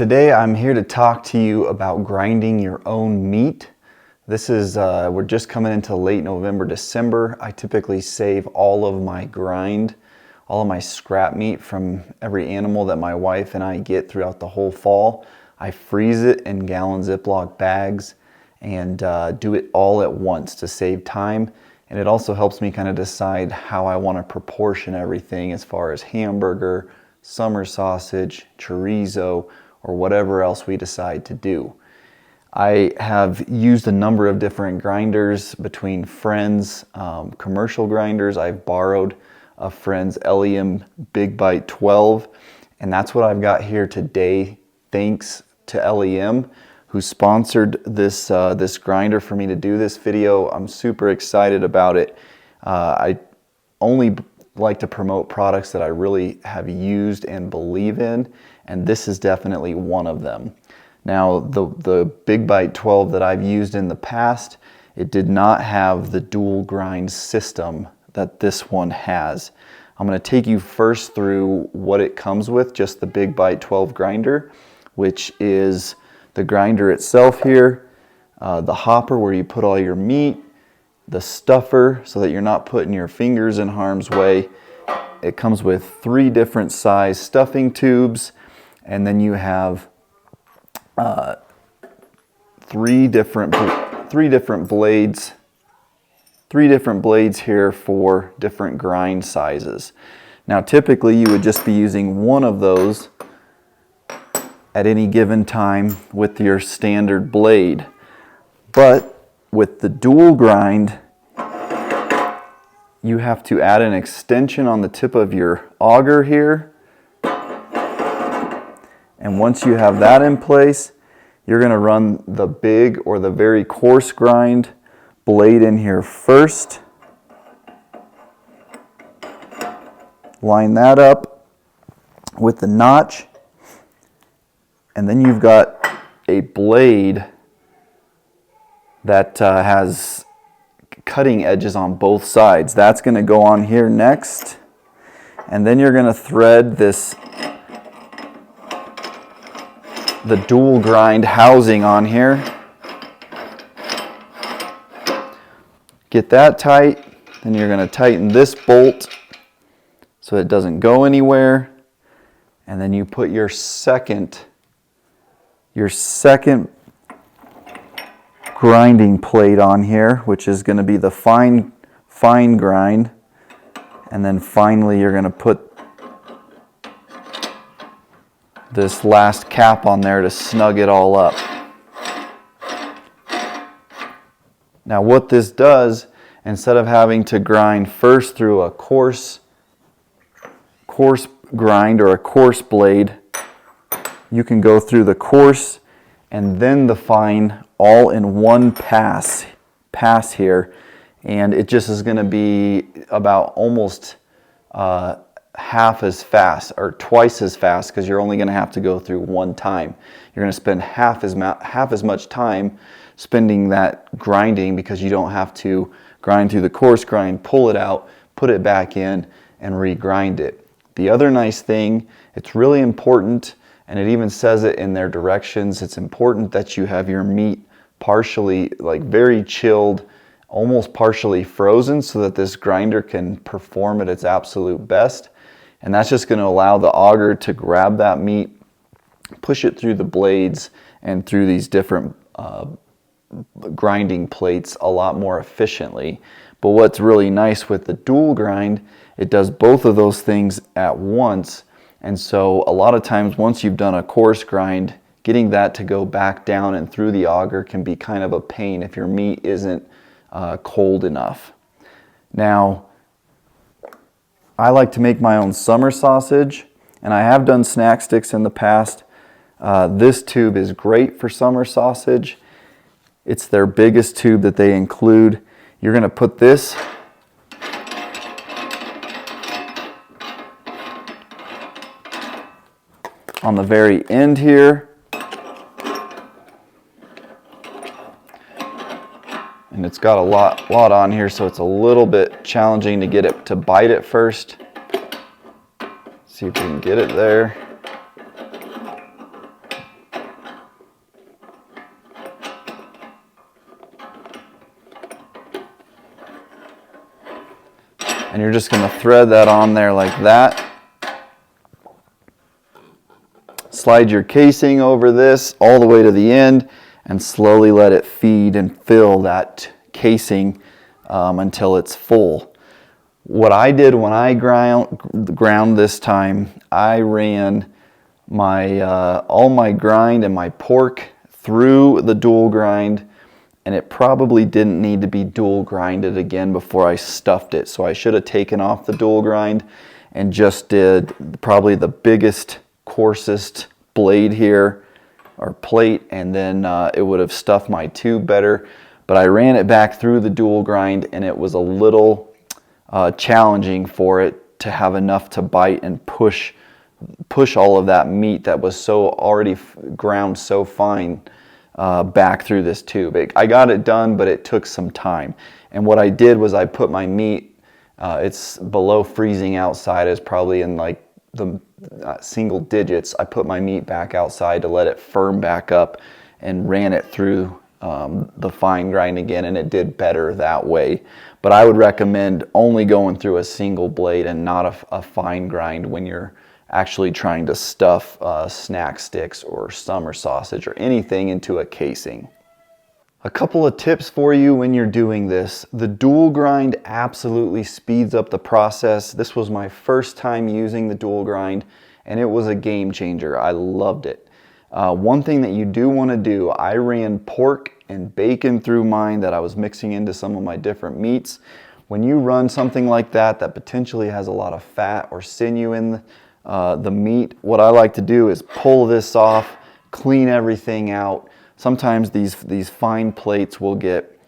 Today I'm here to talk to you about grinding your own meat. This is, we're just coming into late November, December. I typically save all of my grind, all of my scrap meat from every animal that my wife and I get throughout the whole fall. I freeze it in gallon Ziploc bags and do it all at once to save time. And it also helps me kind of decide how I want to proportion everything as far as hamburger, summer sausage, chorizo, or whatever else we decide to do. I have used a number of different grinders between friends, commercial grinders. I've borrowed a friend's Elium Big Bite 12, and that's what I've got here today. Thanks to Elium, who sponsored this this grinder for me to do this video. I'm super excited about it. I only like to promote products that I really have used and believe in, and this is definitely one of them. Now, the Big Bite 12 that I've used in the past, it did not have the dual grind system that this one has. I'm going to take you first through what it comes with, just the Big Bite 12 grinder, which is the grinder itself here, the hopper where you put all your meat, the stuffer so that you're not putting your fingers in harm's way. It comes with 3 different size stuffing tubes, and then you have 3 different blades here for different grind sizes. Now typically you would just be using one of those at any given time with your standard blade. But with the dual grind, you have to add an extension on the tip of your auger here. And once you have that in place, you're going to run the big or the very coarse grind blade in here first. Line that up with the notch. And then you've got a blade that has cutting edges on both sides. That's going to go on here next. And then you're going to thread the dual grind housing on here. Get that tight. Then you're going to tighten this bolt so it doesn't go anywhere. And then you put your second grinding plate on here, which is going to be the fine grind. And then finally you're going to put this last cap on there to snug it all up. Now what this does, instead of having to grind first through a coarse grind or a coarse blade, you can go through the coarse and then the fine all in one pass here, and it just is going to be about almost half as fast or twice as fast, because you're only going to have to go through one time. You're going to spend half as much time spending that grinding, because you don't have to grind through the coarse grind, pull it out, put it back in, and regrind it. The other nice thing, it's really important, and it even says it in their directions, it's important that you have your meat partially, like very chilled, almost partially frozen, so that this grinder can perform at its absolute best. And that's just going to allow the auger to grab that meat, push it through the blades and through these different grinding plates a lot more efficiently. But what's really nice with the dual grind, it does both of those things at once. And so a lot of times once you've done a coarse grind, getting that to go back down and through the auger can be kind of a pain if your meat isn't cold enough. Now, I like to make my own summer sausage, and I have done snack sticks in the past. This tube is great for summer sausage. It's their biggest tube that they include. You're going to put this on the very end here. And it's got a lot on here, so it's a little bit challenging to get it to bite it first. See if we can get it there. And you're just going to thread that on there like that. Slide your casing over this all the way to the end and slowly let it feed and fill that casing until it's full. What I did when I ground this time, I ran my all my grind and my pork through the dual grind, and it probably didn't need to be dual grinded again before I stuffed it. So I should have taken off the dual grind and just did probably the biggest, coarsest blade here or plate, and then it would have stuffed my tube better. But I ran it back through the dual grind, and it was a little challenging for it to have enough to bite and push all of that meat that was so already ground so fine back through this tube. I got it done, but it took some time. And what I did was I put my meat, it's below freezing outside, is probably in like the single digits. I put my meat back outside to let it firm back up and ran it through the fine grind again, and it did better that way. But I would recommend only going through a single blade and not a fine grind when you're actually trying to stuff snack sticks or summer sausage or anything into a casing. A couple of tips for you when you're doing this. The dual grind absolutely speeds up the process. This was my first time using the dual grind, and it was a game changer. I loved it. One thing that you do want to do, I ran pork and bacon through mine that I was mixing into some of my different meats. When you run something like that potentially has a lot of fat or sinew in the meat, what I like to do is pull this off, clean everything out. Sometimes these fine plates will get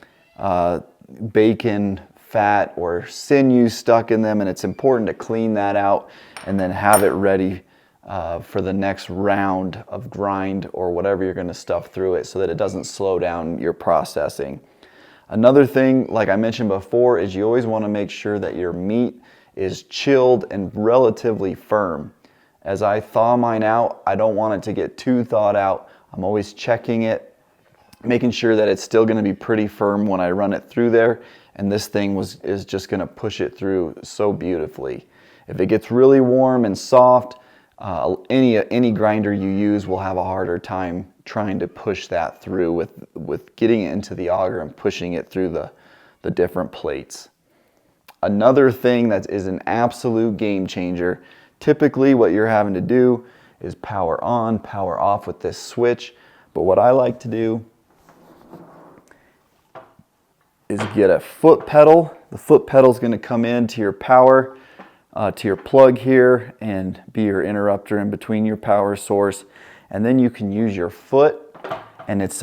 bacon, fat, or sinew stuck in them, and it's important to clean that out and then have it ready for the next round of grind or whatever you're going to stuff through it so that it doesn't slow down your processing. Another thing, like I mentioned before, is you always want to make sure that your meat is chilled and relatively firm. As I thaw mine out, I don't want it to get too thawed out. I'm always checking it, making sure that it's still going to be pretty firm when I run it through there, and this thing is just going to push it through so beautifully. If it gets really warm and soft, any grinder you use will have a harder time trying to push that through with getting it into the auger and pushing it through the different plates. Another thing that is an absolute game changer, typically what you're having to do is power on, power off with this switch. But what I like to do is get a foot pedal. The foot pedal is going to come into your power, to your plug here, and be your interrupter in between your power source. And then you can use your foot, and it's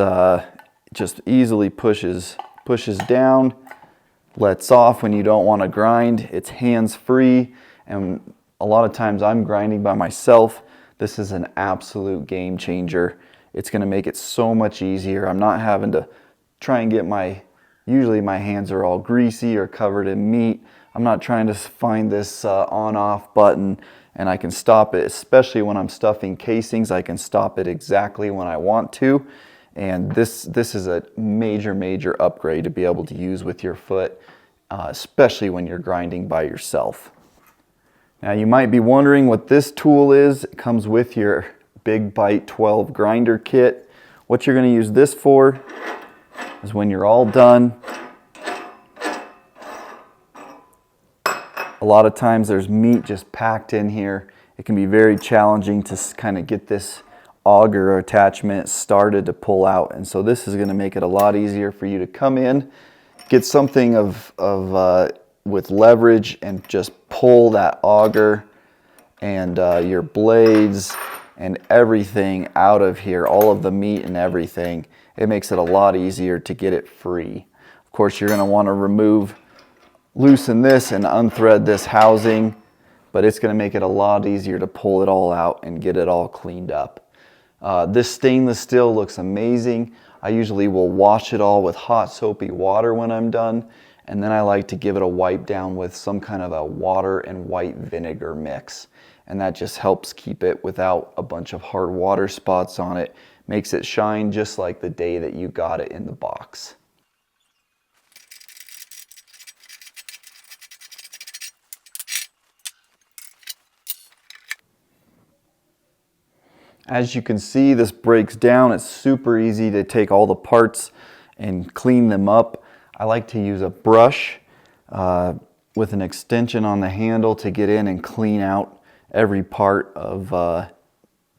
just easily pushes down, lets off when you don't want to grind. It's hands-free, and a lot of times I'm grinding by myself. This is an absolute game changer. It's going to make it so much easier. I'm not having to try and get usually my hands are all greasy or covered in meat. I'm not trying to find this on-off button, and I can stop it, especially when I'm stuffing casings. I can stop it exactly when I want to. And this is a major upgrade to be able to use with your foot, especially when you're grinding by yourself. Now you might be wondering what this tool is. It comes with your Big Bite 12 grinder kit. What you're going to use this for is when you're all done. A lot of times there's meat just packed in here. It can be very challenging to kind of get this auger attachment started to pull out, and so this is going to make it a lot easier for you to come in, get something with leverage, and just pull that auger and your blades and everything out of here, all of the meat and everything. It makes it a lot easier to get it free. Of course, you're going to want to loosen this and unthread this housing, but it's going to make it a lot easier to pull it all out and get it all cleaned up. This stainless steel looks amazing. I usually will wash it all with hot soapy water when I'm done, and then I like to give it a wipe down with some kind of a water and white vinegar mix, and that just helps keep it without a bunch of hard water spots on it. Makes it shine just like the day that you got it in the box. As you can see, this breaks down. It's super easy to take all the parts and clean them up. I like to use a brush with an extension on the handle to get in and clean out every part of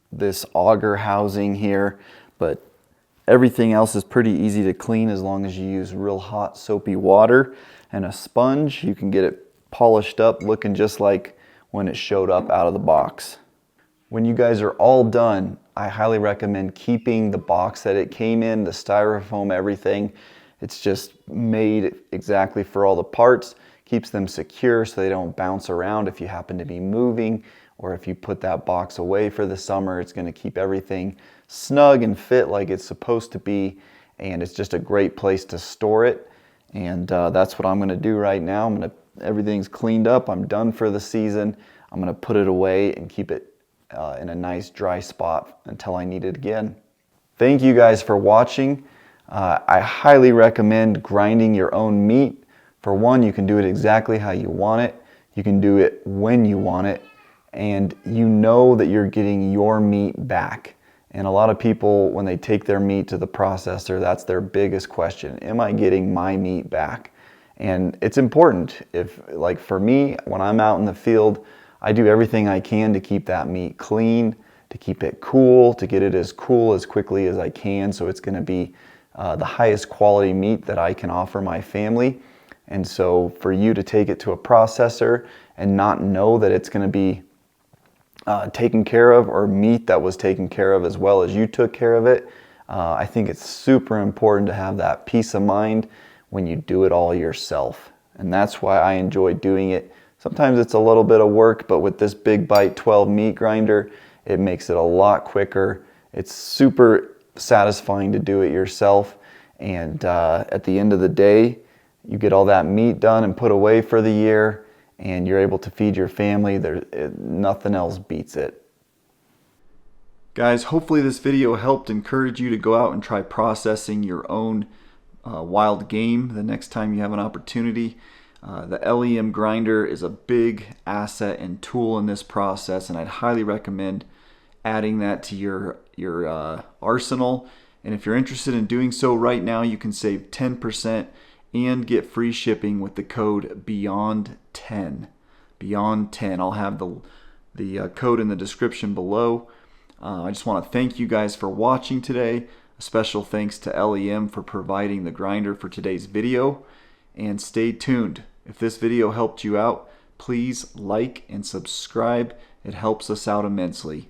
this auger housing here. But everything else is pretty easy to clean as long as you use real hot soapy water and a sponge. You can get it polished up looking just like when it showed up out of the box. When you guys are all done, I highly recommend keeping the box that it came in, the styrofoam, everything. It's just made exactly for all the parts, keeps them secure so they don't bounce around if you happen to be moving, or if you put that box away for the summer, it's going to keep everything snug and fit like it's supposed to be, and it's just a great place to store it. And that's what I'm going to do right now. Everything's cleaned up, I'm done for the season. I'm going to put it away and keep it in a nice dry spot until I need it again. Thank you guys for watching. I highly recommend grinding your own meat. For one, you can do it exactly how you want it. You can do it when you want it, and you know that you're getting your meat back. And a lot of people, when they take their meat to the processor, that's their biggest question. Am I getting my meat back? And it's important. Like for me, when I'm out in the field, I do everything I can to keep that meat clean, to keep it cool, to get it as cool as quickly as I can, so it's going to be the highest quality meat that I can offer my family. And so for you to take it to a processor and not know that it's going to be taken care of, or meat that was taken care of as well as you took care of it, I think it's super important to have that peace of mind when you do it all yourself. And that's why I enjoy doing it. Sometimes it's a little bit of work, but with this Big Bite 12 meat grinder, it makes it a lot quicker. It's super satisfying to do it yourself. And at the end of the day, you get all that meat done and put away for the year, and you're able to feed your family. Nothing else beats it. Guys, hopefully this video helped encourage you to go out and try processing your own wild game the next time you have an opportunity. The LEM grinder is a big asset and tool in this process, and I'd highly recommend adding that to your arsenal. And if you're interested in doing so right now, you can save 10% and get free shipping with the code BEYOND10. BEYOND10. I'll have the code in the description below. I just want to thank you guys for watching today. A special thanks to LEM for providing the grinder for today's video. And stay tuned. If this video helped you out, please like and subscribe. It helps us out immensely.